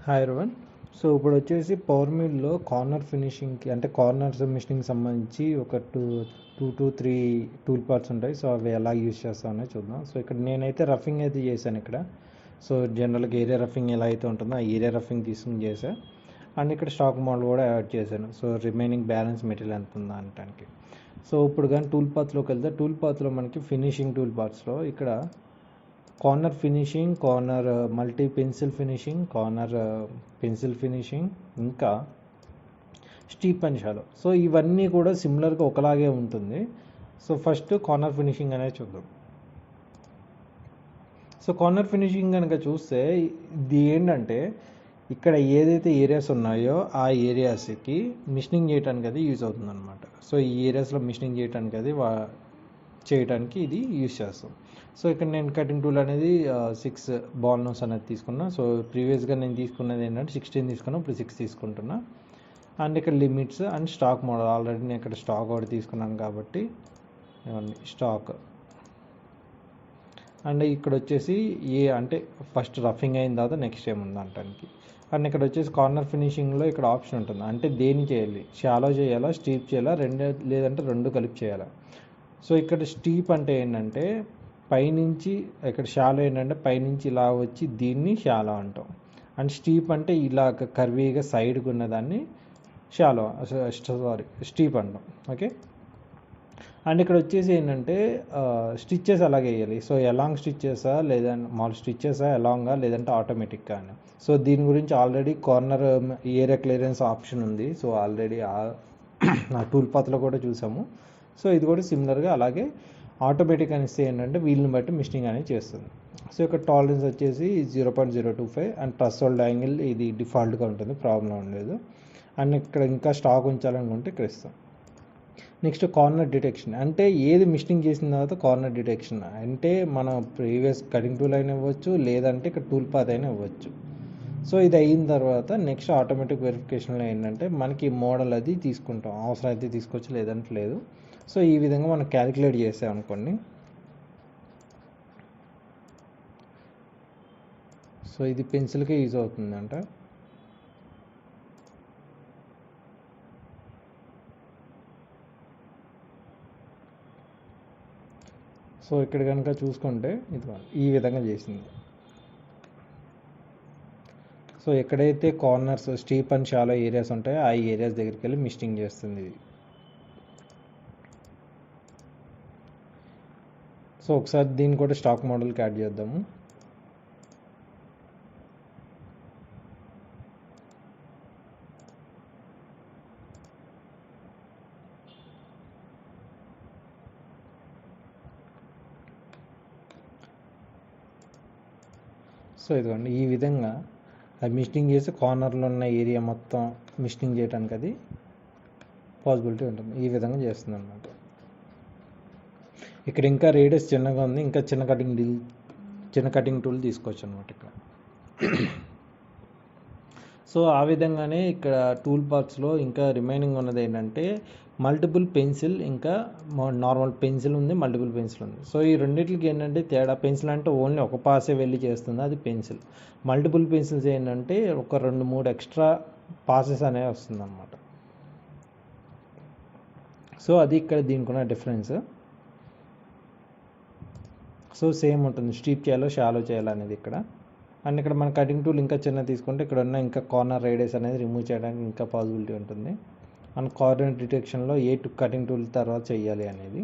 Hi everyone. So ఇప్పుడు వచ్చేసి power మిల్లో corner ఫినిషింగ్కి అంటే కార్నర్స్ మిషనింగ్ సంబంధించి ఒక two to three tool parts ఉంటాయి. సో అవి ఎలా యూజ్ చేస్తామనే చూద్దాం. సో ఇక్కడ నేనైతే రఫింగ్ అయితే చేశాను ఇక్కడ. సో జనరల్గా ఏరియా రఫింగ్ ఎలా అయితే ఉంటుందో ఆ ఏరియా రఫింగ్ తీసుకుని చేశాను. అండ్ ఇక్కడ స్టాక్ మోడల్ కూడా యాడ్ చేశాను. సో రిమైనింగ్ బ్యాలెన్స్ మెటీరియల్ ఎంత ఉందా అనడానికి. సో ఇప్పుడు కానీ టూల్ పాత్లోకి వెళ్తే టూల్ పాత్లో మనకి ఫినిషింగ్ టూల్ పార్ట్స్లో ఇక్కడ corner finishing, corner multi pencil finishing, corner pencil finishing, ఇంకా స్టీప్ అండ్ షాలో. సో ఇవన్నీ కూడా సిమిలర్గా ఒకలాగే ఉంటుంది. సో ఫస్ట్ కార్నర్ ఫినిషింగ్ అనేది చూద్దాం. సో కార్నర్ ఫినిషింగ్ కనుక చూస్తే ఇది ఏంటంటే ఇక్కడ ఏదైతే ఏరియాస్ ఉన్నాయో ఆ ఏరియాస్కి మిషనింగ్ చేయడానికి అది యూజ్ అవుతుంది అనమాట. సో ఈ ఏరియాస్లో మిషనింగ్ చేయడానికి ఇది యూజ్ చేస్తాం. సో ఇక్కడ నేను కటింగ్ టూల్ అనేది 6 బాల్ నోస్ అనేది తీసుకున్నా. సో ప్రీవియస్గా నేను తీసుకున్నది ఏంటంటే 16 తీసుకున్నా, ఇప్పుడు 6 తీసుకుంటున్నా. అండ్ ఇక్కడ limits and stock model already నేను ఇక్కడ స్టాక్ ఒకటి తీసుకున్నాను కాబట్టి స్టాక్. అండ్ ఇక్కడ వచ్చేసి అంటే ఫస్ట్ రఫింగ్ అయిన తర్వాత నెక్స్ట్ ఏముంది అంటానికి. అండ్ ఇక్కడ వచ్చేసి కార్నర్ ఫినిషింగ్లో ఇక్కడ ఆప్షన్ ఉంటుంది. అంటే దేని చేయాలి, షాలో చేయాలా, స్టీప్ చేయాలా, లేదంటే రెండు కలిపి చేయాలా. సో ఇక్కడ స్టీప్ అంటే ఏంటంటే పైనుంచి, ఇక్కడ షాలో ఏంటంటే పైనుంచి ఇలా వచ్చి దీన్ని షాలో అంటాం. అండ్ స్టీప్ అంటే ఇలా కర్వీగా సైడ్కి ఉన్నదాన్ని స్టీప్ అంటాం. ఓకే. అండ్ ఇక్కడ వచ్చేసి ఏంటంటే స్టిచ్చెస్ అలాగే వేయాలి. సో ఎలాంగ్ స్టిచ్చెసా లేదంటే మామూలు స్టిచ్చెసా, ఎలాంగా లేదంటే ఆటోమేటిక్గా అని. సో దీని గురించి already corner area clearance option ఉంది. సో ఆల్రెడీ ఆ టూల్ పాత్లో కూడా చూసాము. సో ఇది కూడా సిమిలర్గా అలాగే ఆటోమేటిక్ అనేసి ఏంటంటే వీళ్ళని బట్టి మిషనింగ్ అనేది చేస్తుంది. సో ఇక్కడ టాలరెన్స్ వచ్చేసి 0.025 అండ్ ట్రస్ హోల్డ్ యాంగిల్ ఇది డిఫాల్ట్గా ఉంటుంది, ప్రాబ్లం లేదు. అండ్ ఇక్కడ ఇంకా స్టాక్ ఉంచాలనుకుంటే ఇక్కడ ఇస్తాం. నెక్స్ట్ కార్నర్ డిటెక్షన్ అంటే ఏది మిషనింగ్ చేసిన తర్వాత కార్నర్ డిటెక్షన్ అంటే మన ప్రీవియస్ కటింగ్ టూల్ అయినా ఇవ్వచ్చు, లేదంటే ఇక్కడ టూల్ పాత్ అయినా ఇవ్వచ్చు. సో ఇది అయిన తర్వాత నెక్స్ట్ ఆటోమేటిక్ వెరిఫికేషన్లో ఏంటంటే మనకి మోడల్ అది తీసుకుంటాం, అవసరం అయితే తీసుకోవచ్చు, లేదంటే లేదు. సో ఈ విధంగా మనం క్యాలిక్యులేట్ చేసామనుకోండి. సో ఇది పెన్సిల్కే యూజ్ అవుతుందంట. సో ఇక్కడ కనుక చూసుకుంటే ఇది ఈ విధంగా చేసింది. సో ఎక్కడైతే corners steep and shallow areas ఉంటాయో ఆ ఏరియాస్ దగ్గరికి వెళ్ళి మిషనింగ్ చేస్తుంది ఇది. సో ఒకసారి దీన్ని కూడా స్టాక్ మోడల్కి యాడ్ చేద్దాము. సో ఇదిగోండి ఈ విధంగా అది మిషనింగ్ చేసి కార్నర్లో ఉన్న ఏరియా మొత్తం మిషనింగ్ చేయడానికి అది పాసిబిలిటీ ఉంటుంది. ఈ విధంగా చేస్తుంది అన్నమాట. ఇక్కడ ఇంకా రేడియస్ చిన్నగా ఉంది, ఇంకా చిన్న కటింగ్ టూల్ తీసుకోవచ్చు అనమాట ఇక్కడ. సో ఆ విధంగానే ఇక్కడ టూల్ పార్ట్స్లో ఇంకా రిమైనింగ్ ఉన్నది ఏంటంటే మల్టిపుల్ పెన్సిల్, ఇంకా నార్మల్ పెన్సిల్ ఉంది, మల్టిపుల్ పెన్సిల్ ఉంది. సో ఈ రెండింటికి ఏంటంటే తేడా, పెన్సిల్ అంటే ఓన్లీ ఒక పాసే వెళ్ళి చేస్తుంది, అది పెన్సిల్. మల్టిపుల్ పెన్సిల్స్ ఏంటంటే ఒక 2-3 ఎక్స్ట్రా పాసెస్ అనేవి వస్తుంది అన్నమాట. సో అది ఇక్కడ దీనికి ఉన్న డిఫరెన్స్. సో సేమ్ ఉంటుంది, స్టీప్ చేయాలో షాలో చేయాలనేది ఇక్కడ. అండ్ ఇక్కడ మన కటింగ్ టూల్ ఇంకా చిన్న తీసుకుంటే ఇక్కడ ఉన్న ఇంకా కార్నర్ రేడియస్ అనేది రిమూవ్ చేయడానికి ఇంకా పాసిబిలిటీ ఉంటుంది. అండ్ కార్నర్ డిటెక్షన్లో కటింగ్ టూల్ తర్వాత చేయాలి అనేది.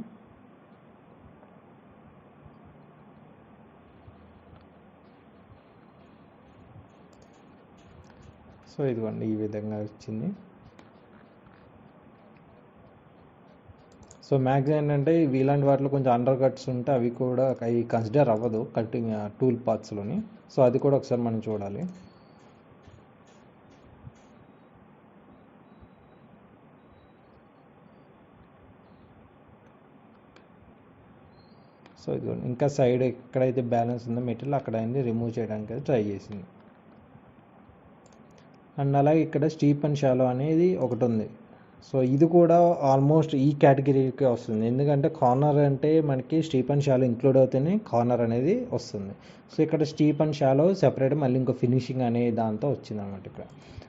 సో ఇదిగోండి ఈ విధంగా వచ్చింది. సో మ్యాక్సిమం ఏంటంటే ఇలాంటి వాటిలో కొంచెం అండర్ కట్స్ ఉంటే అవి కూడా అవి కన్సిడర్ అవ్వదు కటింగ్ టూల్ పార్ట్స్లోని. సో అది కూడా ఒకసారి మనం చూడాలి. సో ఇది ఇంకా సైడ్ ఎక్కడైతే బ్యాలెన్స్ ఉందో మెటీరియల్ అక్కడ అయింది రిమూవ్ చేయడానికి అది ట్రై చేసింది. అండ్ అలాగే ఇక్కడ స్టీప్ అండ్ షాలో అనేది ఒకటి ఉంది. సో ఇది కూడా ఆల్మోస్ట్ ఈ కేటగిరీకి వస్తుంది, ఎందుకంటే కార్నర్ అంటే మనకి స్టీప్ అండ్ షాలో ఇంక్లూడ్ అవుతేనే కార్నర్ అనేది వస్తుంది. సో ఇక్కడ స్టీప్ అండ్ షాలో సెపరేట్ మళ్ళీ ఇంకో ఫినిషింగ్ అనే దాంతో వచ్చింది అనమాట ఇక్కడ.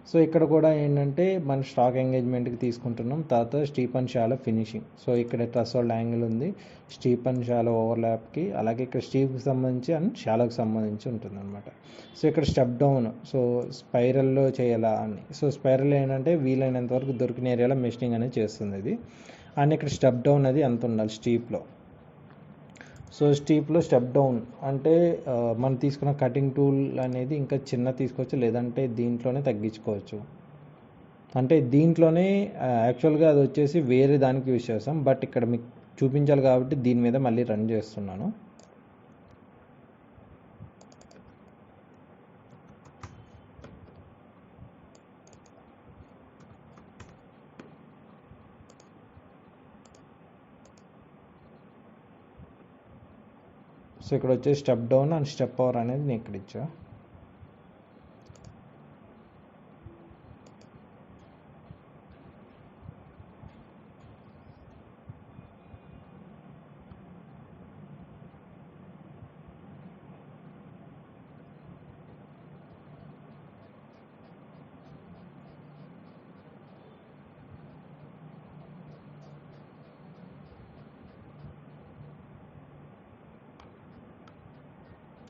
సో ఇక్కడ కూడా ఏంటంటే మన స్టాక్ ఎంగేజ్మెంట్కి తీసుకుంటున్నాం, తర్వాత steep and shallow finishing. So ఇక్కడ ట్రస్సోల్డ్ యాంగిల్ ఉంది స్టీప్ అండ్ షాలో ఓవర్లాప్కి, అలాగే ఇక్కడ స్టీప్కి సంబంధించి అండ్ షాలోకి సంబంధించి ఉంటుంది అనమాట. సో ఇక్కడ స్టెప్ డౌన్, సో స్పైరల్లో చేయాలా అని. సో స్పైరల్ ఏంటంటే వీలైనంత వరకు దొరికిన ఏరియాలో మెషినింగ్ అనేది చేస్తుంది ఇది. అండ్ ఇక్కడ స్టెప్ డౌన్ అది ఎంత ఉండాలి స్టీప్లో. సో స్టీప్లో స్టెప్ డౌన్ అంటే మనం తీసుకున్న కటింగ్ టూల్ అనేది ఇంకా చిన్న తీసుకోవచ్చు, లేదంటే దీంట్లోనే తగ్గించుకోవచ్చు. అంటే దీంట్లోనే యాక్చువల్గా అది వచ్చేసి వేరే దానికి యూజ్ చేస్తాం, బట్ ఇక్కడ మీకు చూపించాలి కాబట్టి దీని మీద మళ్ళీ రన్ చేస్తున్నాను. సో ఇక్కడ వచ్చేసి step down and step power అనేది నేను ఇక్కడ ఇచ్చా.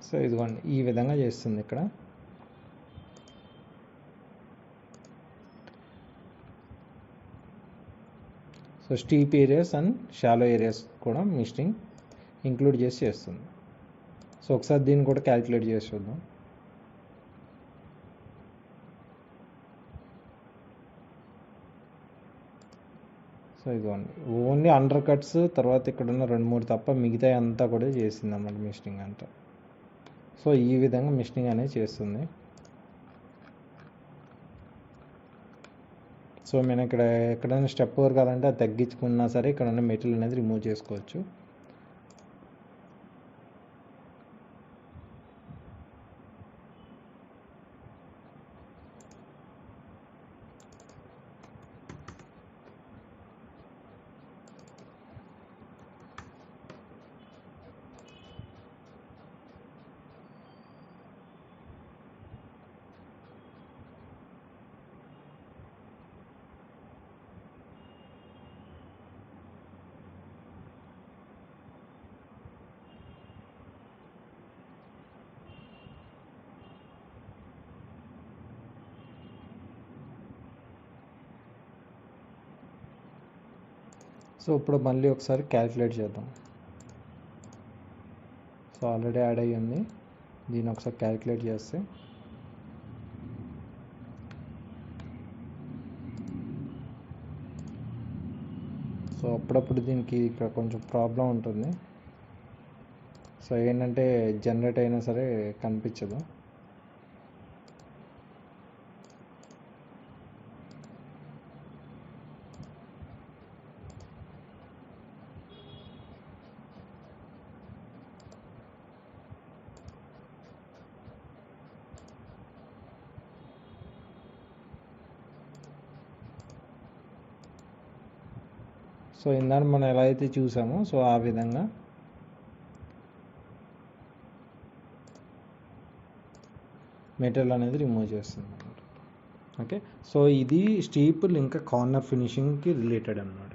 సో ఇదిగోండి ఈ విధంగా చేస్తుంది ఇక్కడ. So steep areas and shallow areas కూడా మిషనింగ్ ఇంక్లూడ్ చేసి చేస్తుంది. సో ఒకసారి దీన్ని కూడా క్యాలిక్యులేట్ చేసి చూద్దాం. సో ఇదిగోండి ఓన్లీ అండర్ కట్స్ తర్వాత ఇక్కడ ఉన్న 2-3 తప్ప మిగతా అంతా కూడా చేసింది అన్నమాట మిషనింగ్ అంతా. సో ఈ విధంగా మిషనింగ్ అనేది చేస్తుంది. సో మనం ఇక్కడ ఎక్కడైనా స్టెప్ ఓవర్ కావాలంటే అది తగ్గించుకున్నా సరే ఇక్కడ ఉన్న మెటీరియల్ అనేది రిమూవ్ చేసుకోవచ్చు. సో ఇప్పుడు మళ్ళీ ఒకసారి క్యాలిక్యులేట్ చేద్దాం. సో ఆల్రెడీ యాడ్ అయ్యి ఉంది, దీన్ని ఒకసారి క్యాలిక్యులేట్ చేస్తే సో అప్పుడప్పుడు దీనికి ఇక్కడ కొంచెం ప్రాబ్లం ఉంటుంది. సో ఏంటంటే జనరేట్ అయినా సరే కనిపించదు. సో ఇందాక మనం ఎలా అయితే చూసామో సో ఆ విధంగా మెటీరియల్ అనేది రిమూవ్ చేస్తుంది అన్నమాట. ఓకే, సో ఇది స్టీప్ ఇంకా కార్నర్ ఫినిషింగ్కి రిలేటెడ్ అన్నమాట.